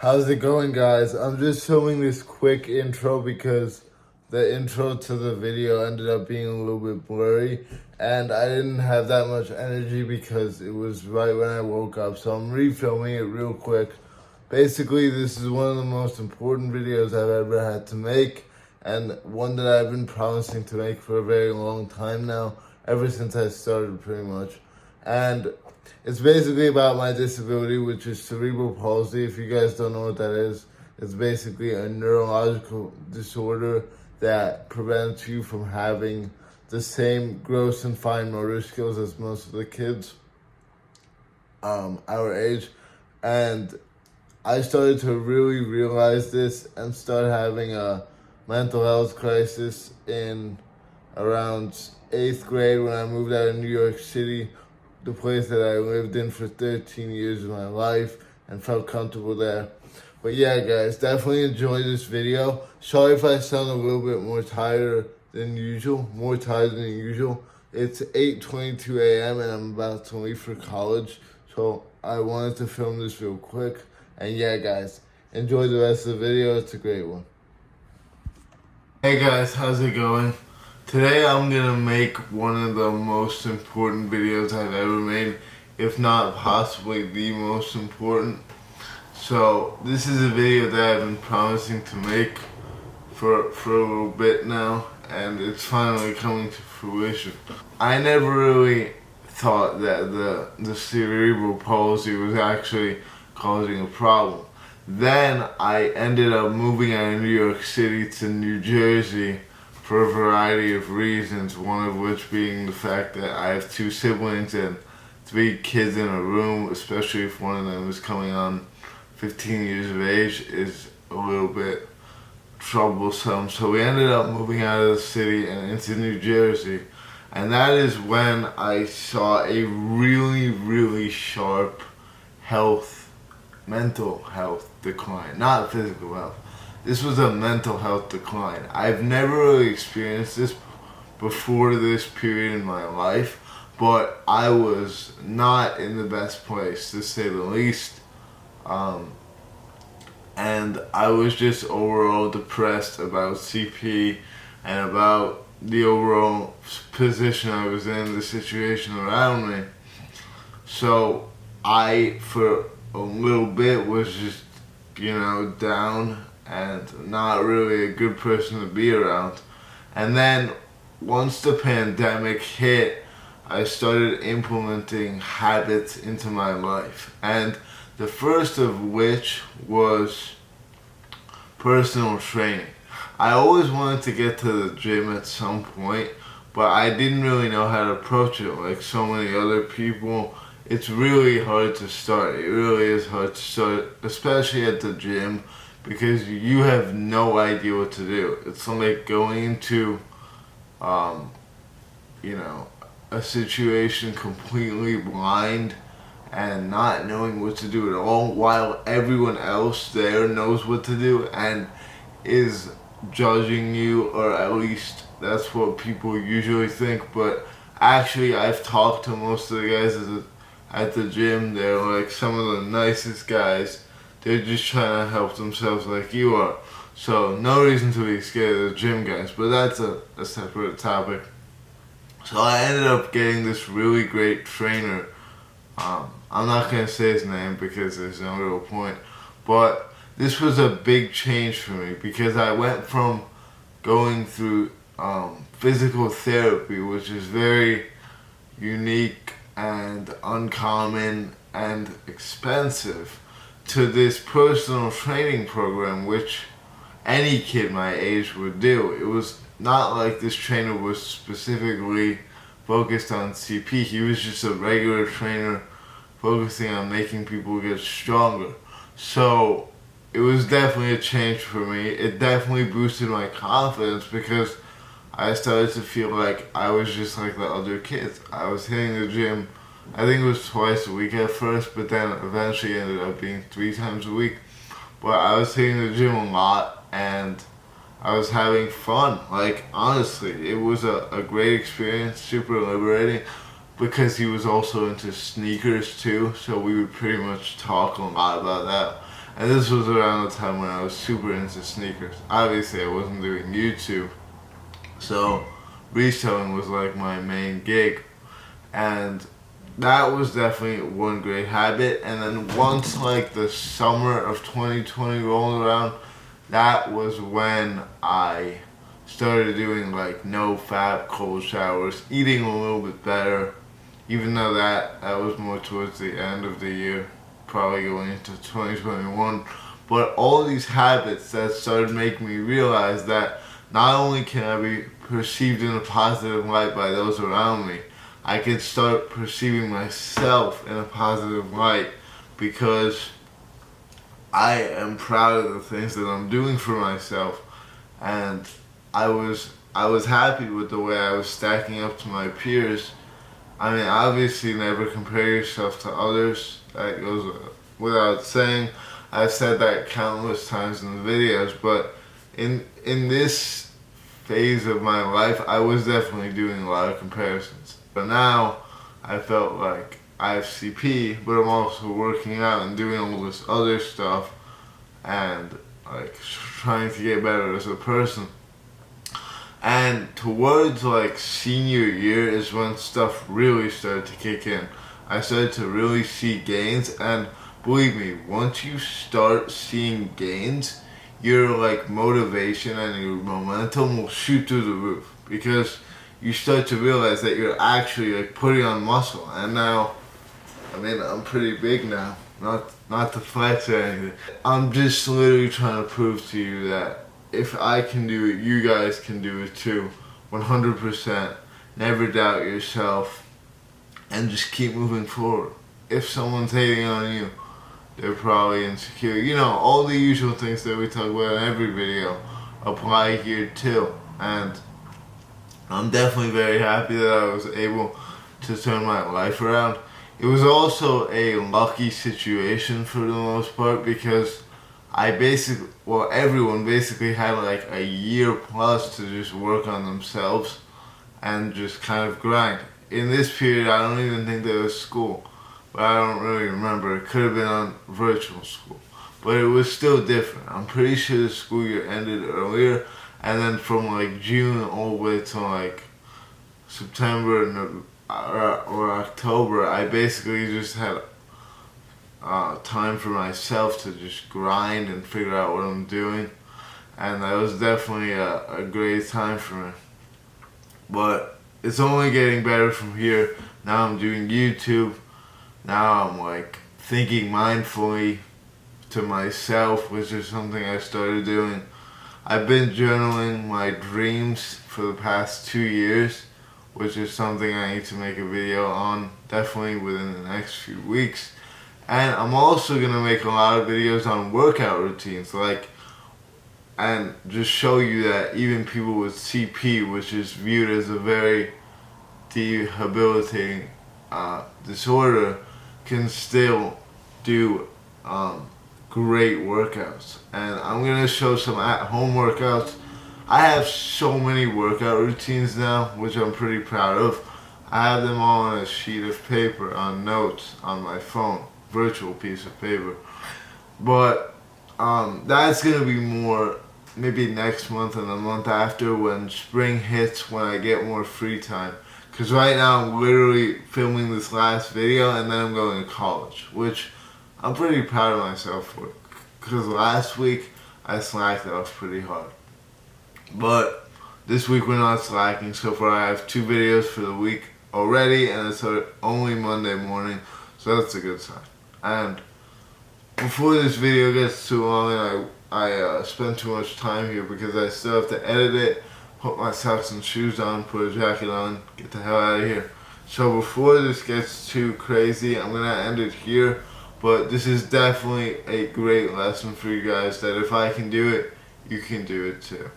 How's it going, guys? I'm just filming this quick intro because the intro to the video ended up being a little bit blurry and I didn't have that much energy because it was right when I woke up, so I'm refilming it real quick. Basically, this is one of the most important videos I've ever had to make, and one that I've been promising to make for a very long time now, ever since I started pretty much. And it's basically about my disability, which is cerebral palsy. If you guys don't know what that is, it's basically a neurological disorder that prevents you from having the same gross and fine motor skills as most of the kids our age. And I started to really realize this and start having a mental health crisis in around 8th grade when I moved out of New York City, the place that I lived in for 13 years of my life and felt comfortable there. But yeah, guys, definitely enjoy this video. Sorry if I sound a little bit more tired than usual. It's 8:22 a.m. and I'm about to leave for college, so I wanted to film this real quick. And yeah, guys, enjoy the rest of the video. It's a great one. Hey guys, how's it going? Today I'm gonna make one of the most important videos I've ever made, if not possibly the most important. So this is a video that I've been promising to make for a little bit now, and it's finally coming to fruition. I never really thought that the cerebral palsy was actually causing a problem. Then I ended up moving out of New York City to New Jersey for a variety of reasons, one of which being the fact that I have 2 siblings and 3 kids in a room, especially if one of them is coming on 15 years of age, is a little bit troublesome. So we ended up moving out of the city and into New Jersey, and that is when I saw a really sharp mental health decline, not physical health. This was a mental health decline. I've never really experienced this before this period in my life, but I was not in the best place, to say the least. And I was just overall depressed about CP and about the overall position I was in, the situation around me. So I, for a little bit, was just, down and not really a good person to be around. And then once the pandemic hit, I started implementing habits into my life, and the first of which was personal training. I always wanted to get to the gym at some point, but I didn't really know how to approach it. Like so many other people, it's really hard to start. It really is hard to start, especially at the gym, because you have no idea what to do. It's like going into, a situation completely blind and not knowing what to do at all, while everyone else there knows what to do and is judging you, or at least that's what people usually think. But actually, I've talked to most of the guys at the gym. They're like some of the nicest guys. They're just trying to help themselves like you are. So no reason to be scared of the gym guys, but that's a separate topic. So I ended up getting this really great trainer. I'm not going to say his name because there's no real point, but this was a big change for me because I went from going through physical therapy, which is very unique and uncommon and expensive, to this personal training program, which any kid my age would do. It was not like this trainer was specifically focused on CP. He was just a regular trainer focusing on making people get stronger. So it was definitely a change for me. It definitely boosted my confidence because I started to feel like I was just like the other kids. I was hitting the gym, I think it was twice a week at first, but then eventually ended up being 3 times a week. But I was hitting the gym a lot and I was having fun. Like, honestly, it was a great experience, super liberating, because he was also into sneakers too, so we would pretty much talk a lot about that. And this was around the time when I was super into sneakers. Obviously I wasn't doing YouTube, so reselling was like my main gig. And that was definitely one great habit. And then once like the summer of 2020 rolled around, that was when I started doing like no fap cold showers, eating a little bit better, even though that was more towards the end of the year, probably going into 2021. But all these habits that started making me realize that not only can I be perceived in a positive light by those around me, I can start perceiving myself in a positive light, because I am proud of the things that I'm doing for myself. And I was happy with the way I was stacking up to my peers. I mean, obviously never compare yourself to others. That goes without saying. I've said that countless times in the videos, but in this phase of my life, I was definitely doing a lot of comparisons. But now, I felt like I have CP, but I'm also working out and doing all this other stuff, and like trying to get better as a person. And towards like senior year is when stuff really started to kick in. I started to really see gains, and believe me, once you start seeing gains, your like motivation and your momentum will shoot through the roof, because you start to realize that you're actually like putting on muscle. And now, I mean, I'm pretty big now, not to flex or anything. I'm just literally trying to prove to you that if I can do it, you guys can do it too. 100%. Never doubt yourself, and just keep moving forward. If someone's hating on you, they're probably insecure. You know, all the usual things that we talk about in every video apply here too. And I'm definitely very happy that I was able to turn my life around. It was also a lucky situation for the most part, because everyone basically had like a year plus to just work on themselves and just kind of grind. In this period, I don't even think there was school, but I don't really remember. It could have been on virtual school, but it was still different. I'm pretty sure the school year ended earlier, and then from like June all the way to like September or October, I basically just had time for myself to just grind and figure out what I'm doing, and that was definitely a great time for me. But it's only getting better from here. Now I'm doing YouTube. Now I'm like thinking mindfully to myself, which is something I started doing. I've been journaling my dreams for the past 2 years, which is something I need to make a video on definitely within the next few weeks. And I'm also gonna make a lot of videos on workout routines, and just show you that even people with CP, which is viewed as a very debilitating disorder, can still do great workouts. And I'm gonna show some at-home workouts. I have so many workout routines now, which I'm pretty proud of. I have them all on a sheet of paper, on notes, on my phone, virtual piece of paper. But that's gonna be more maybe next month and the month after, when spring hits, when I get more free time. Because right now I'm literally filming this last video, and then I'm going to college, which I'm pretty proud of myself for. Because last week I slacked off pretty hard. But this week we're not slacking. So far I have 2 videos for the week already, and it's only Monday morning, so that's a good sign. And before this video gets too long and I spend too much time here, because I still have to edit it, put my socks and shoes on, put a jacket on, get the hell out of here. So before this gets too crazy, I'm gonna end it here. But this is definitely a great lesson for you guys, that if I can do it, you can do it too.